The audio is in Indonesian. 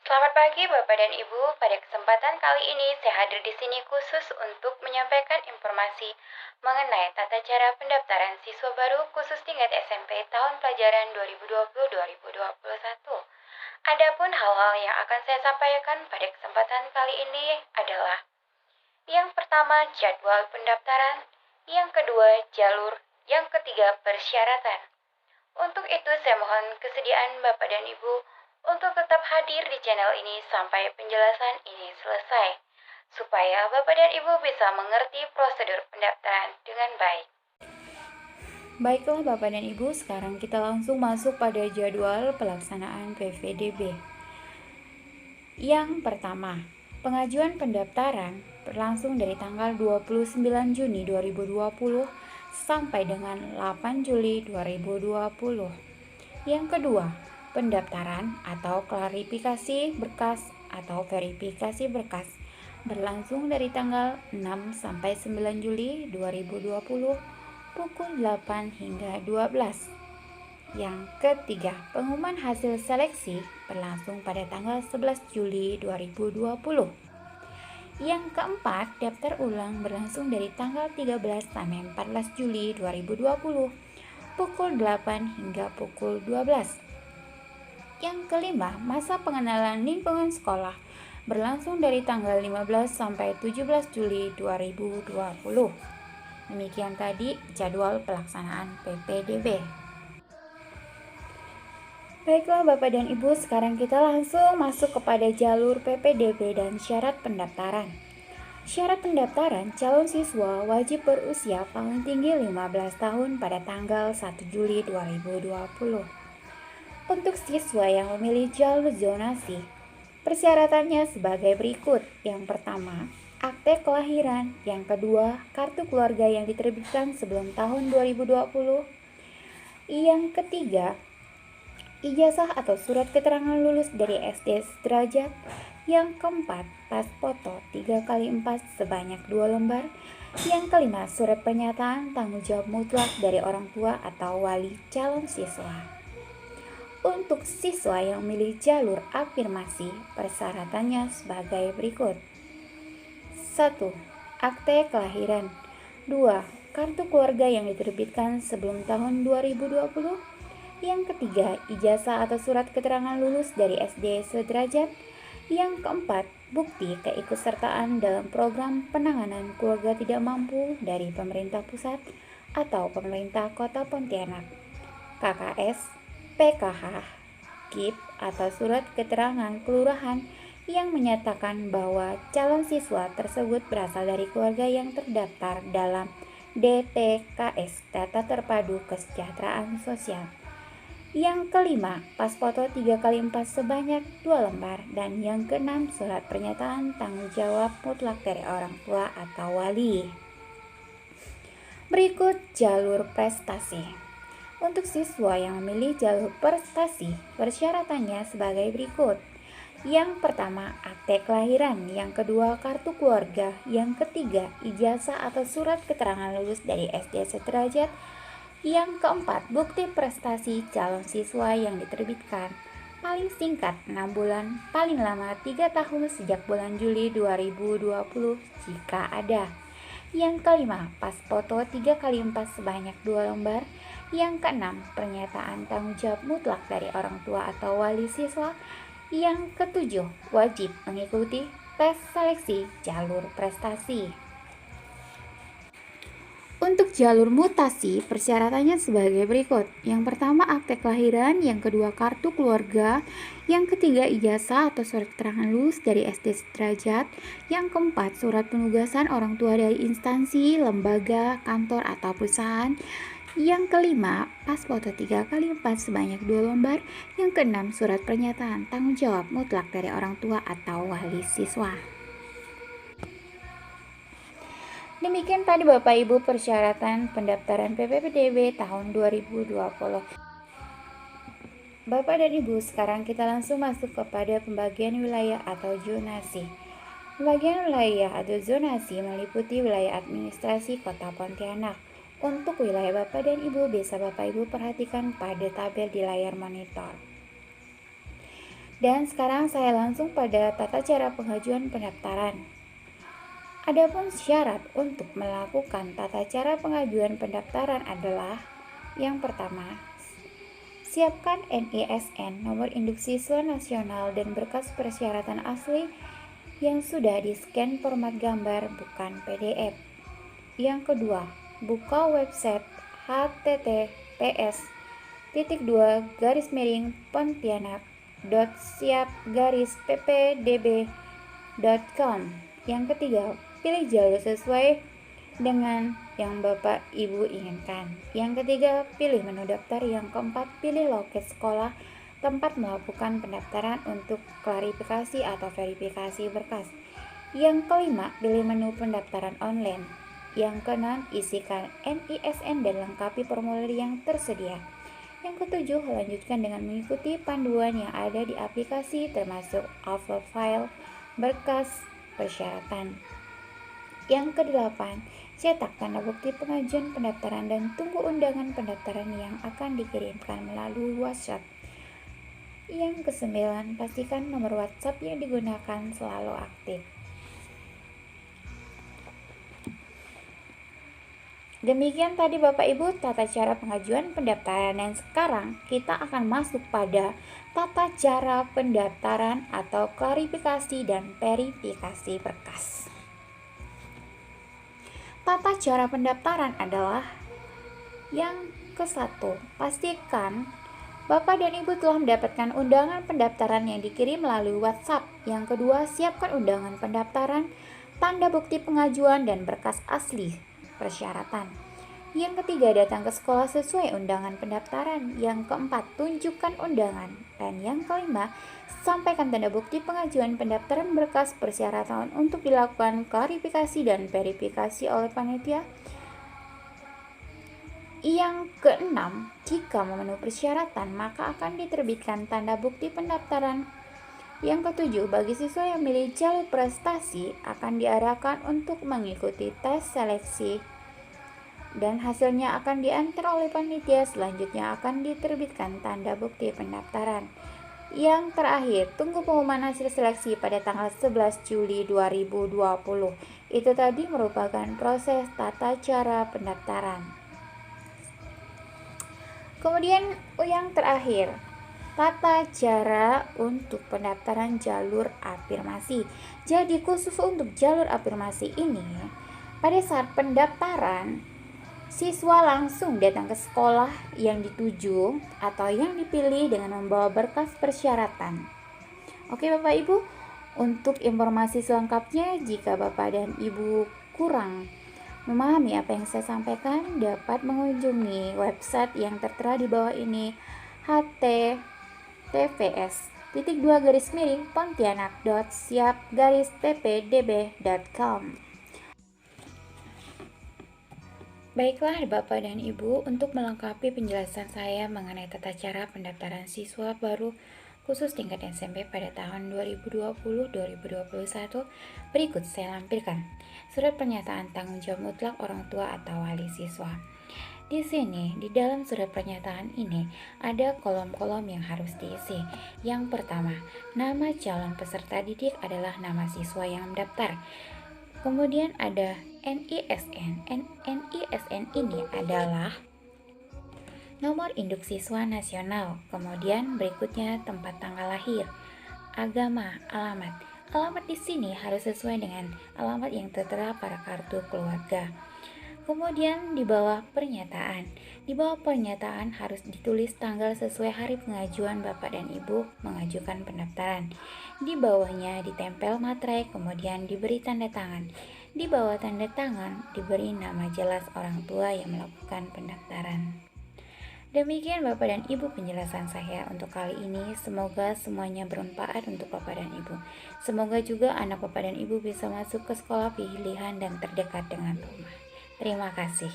Selamat pagi Bapak dan Ibu. Pada kesempatan kali ini saya hadir di sini khusus untuk menyampaikan informasi mengenai tata cara pendaftaran siswa baru khusus tingkat SMP tahun pelajaran 2020-2021. Adapun hal-hal yang akan saya sampaikan pada kesempatan kali ini adalah: yang pertama, jadwal pendaftaran; yang kedua, jalur; yang ketiga, persyaratan. Untuk itu, saya mohon kesediaan Bapak dan Ibu untuk tetap hadir di channel ini sampai penjelasan ini selesai, supaya Bapak dan Ibu bisa mengerti prosedur pendaftaran dengan baik. Baiklah Bapak dan Ibu, sekarang kita langsung masuk pada jadwal pelaksanaan PVDB. Yang pertama, pengajuan pendaftaran berlangsung dari tanggal 29 Juni 2020 sampai dengan 8 Juli 2020. Yang kedua, pendaftaran atau klarifikasi berkas atau verifikasi berkas berlangsung dari tanggal 6 sampai 9 Juli 2020 pukul 8 hingga 12. Yang ketiga, pengumuman hasil seleksi berlangsung pada tanggal 11 Juli 2020. Yang keempat, daftar ulang berlangsung dari tanggal 13 sampai 14 Juli 2020 pukul 8 hingga pukul 12. Yang kelima, masa pengenalan lingkungan sekolah berlangsung dari tanggal 15 sampai 17 Juli 2020. Demikian tadi jadwal pelaksanaan PPDB. Baiklah Bapak dan Ibu, sekarang kita langsung masuk kepada jalur PPDB dan syarat pendaftaran. Syarat pendaftaran, calon siswa wajib berusia paling tinggi 15 tahun pada tanggal 1 Juli 2020. Untuk siswa yang memilih jalur zonasi, persyaratannya sebagai berikut. Yang pertama, akte kelahiran. Yang kedua, kartu keluarga yang diterbitkan sebelum tahun 2020. Yang ketiga, ijazah atau surat keterangan lulus dari SD sederajat. Yang keempat, pas foto 3x4 sebanyak 2 lembar. Yang kelima, surat pernyataan tanggung jawab mutlak dari orang tua atau wali calon siswa. Untuk siswa yang memilih jalur afirmasi, persyaratannya sebagai berikut. 1. Akte kelahiran. 2. Kartu keluarga yang diterbitkan sebelum tahun 2020. Yang ketiga, ijazah atau surat keterangan lulus dari SD sederajat. Yang keempat, bukti keikutsertaan dalam program penanganan keluarga tidak mampu dari pemerintah pusat atau pemerintah Kota Pontianak, KKS, PKH, KIP, atau surat keterangan kelurahan yang menyatakan bahwa calon siswa tersebut berasal dari keluarga yang terdaftar dalam DTKS, Data Terpadu Kesejahteraan Sosial. Yang kelima, pas foto 3x4 sebanyak 2 lembar. Dan yang keenam, surat pernyataan tanggung jawab mutlak dari orang tua atau wali. Berikut jalur prestasi. Untuk siswa yang memilih jalur prestasi, persyaratannya sebagai berikut. Yang pertama, akte kelahiran. Yang kedua, kartu keluarga. Yang ketiga, ijazah atau surat keterangan lulus dari SD sederajat. Yang keempat, bukti prestasi calon siswa yang diterbitkan paling singkat 6 bulan, paling lama 3 tahun sejak bulan Juli 2020 jika ada. Yang kelima, pas foto 3x4 sebanyak 2 lembar. Yang keenam, pernyataan tanggung jawab mutlak dari orang tua atau wali siswa. Yang ketujuh, wajib mengikuti tes seleksi jalur prestasi. Untuk jalur mutasi, persyaratannya sebagai berikut. Yang pertama, akte kelahiran. Yang kedua, kartu keluarga. Yang ketiga, ijazah atau surat keterangan lulus dari SD sederajat. Yang keempat, surat penugasan orang tua dari instansi, lembaga, kantor, atau perusahaan. Yang kelima, pas foto 3x4 sebanyak 2 lembar. Yang keenam, surat pernyataan tanggung jawab mutlak dari orang tua atau wali siswa. Demikian tadi Bapak Ibu persyaratan pendaftaran PPDB tahun 2020. Bapak dan Ibu, sekarang kita langsung masuk kepada pembagian wilayah atau zonasi. Pembagian wilayah atau zonasi meliputi wilayah administrasi Kota Pontianak. Untuk wilayah Bapak dan Ibu, bisa Bapak Ibu perhatikan pada tabel di layar monitor. Dan sekarang saya langsung pada tata cara pengajuan pendaftaran. Adapun syarat untuk melakukan tata cara pengajuan pendaftaran adalah yang pertama, siapkan NISN, nomor induk siswa nasional dan berkas persyaratan asli yang sudah di-scan format gambar bukan PDF. Yang kedua, buka website https://pontianak.siap-ppdb.com. Yang ketiga, pilih jalur sesuai dengan yang Bapak Ibu inginkan. Yang ketiga, pilih menu daftar. Yang keempat, pilih loket sekolah tempat melakukan pendaftaran untuk klarifikasi atau verifikasi berkas. Yang kelima, pilih menu pendaftaran online. Yang keenam, isikan NISN dan lengkapi formulir yang tersedia. Yang ketujuh, lanjutkan dengan mengikuti panduan yang ada di aplikasi termasuk upload file berkas persyaratan. Yang kedelapan, cetak tanda bukti pengajuan pendaftaran dan tunggu undangan pendaftaran yang akan dikirimkan melalui WhatsApp. Yang kesembilan, pastikan nomor WhatsApp yang digunakan selalu aktif. Demikian tadi Bapak Ibu tata cara pengajuan pendaftaran, dan sekarang kita akan masuk pada tata cara pendaftaran atau klarifikasi dan verifikasi berkas. Tata cara pendaftaran adalah yang ke-1, pastikan Bapak dan Ibu telah mendapatkan undangan pendaftaran yang dikirim melalui WhatsApp. Yang kedua, siapkan undangan pendaftaran, tanda bukti pengajuan, dan berkas asli persyaratan. Yang ketiga, datang ke sekolah sesuai undangan pendaftaran. Yang keempat, tunjukkan undangan. Dan yang kelima, sampaikan tanda bukti pengajuan pendaftaran berkas persyaratan untuk dilakukan klarifikasi dan verifikasi oleh panitia. Yang keenam, jika memenuhi persyaratan, maka akan diterbitkan tanda bukti pendaftaran. Yang ketujuh, bagi siswa yang memilih jalur prestasi akan diarahkan untuk mengikuti tes seleksi dan hasilnya akan diantar oleh panitia. Selanjutnya akan diterbitkan tanda bukti pendaftaran. Yang terakhir, tunggu pengumuman hasil seleksi pada tanggal 11 Juli 2020. Itu tadi merupakan proses tata cara pendaftaran. Kemudian yang terakhir, tata cara untuk pendaftaran jalur afirmasi. Jadi khusus untuk jalur afirmasi ini, pada saat pendaftaran, siswa langsung datang ke sekolah yang dituju atau yang dipilih dengan membawa berkas persyaratan. Oke Bapak Ibu, untuk informasi selengkapnya, jika Bapak dan Ibu kurang memahami apa yang saya sampaikan, dapat mengunjungi website yang tertera di bawah ini, https://pontianak.siap-ppdb.com. Baiklah Bapak dan Ibu, untuk melengkapi penjelasan saya mengenai tata cara pendaftaran siswa baru khusus tingkat SMP pada tahun 2020-2021, berikut saya lampirkan surat pernyataan tanggung jawab mutlak orang tua atau wali siswa. Di sini, di dalam surat pernyataan ini ada kolom-kolom yang harus diisi. Yang pertama, nama calon peserta didik adalah nama siswa yang mendaftar. Kemudian ada NISN. NISN ini adalah nomor induk siswa nasional. Kemudian berikutnya tempat tanggal lahir, agama, alamat. Alamat di sini harus sesuai dengan alamat yang tertera pada kartu keluarga. Kemudian di bawah pernyataan. Di bawah pernyataan harus ditulis tanggal sesuai hari pengajuan Bapak dan Ibu mengajukan pendaftaran. Di bawahnya ditempel materai, kemudian diberi tanda tangan. Di bawah tanda tangan diberi nama jelas orang tua yang melakukan pendaftaran. Demikian Bapak dan Ibu penjelasan saya untuk kali ini. Semoga semuanya bermanfaat untuk Bapak dan Ibu. Semoga juga anak Bapak dan Ibu bisa masuk ke sekolah pilihan dan terdekat dengan rumah. Terima kasih.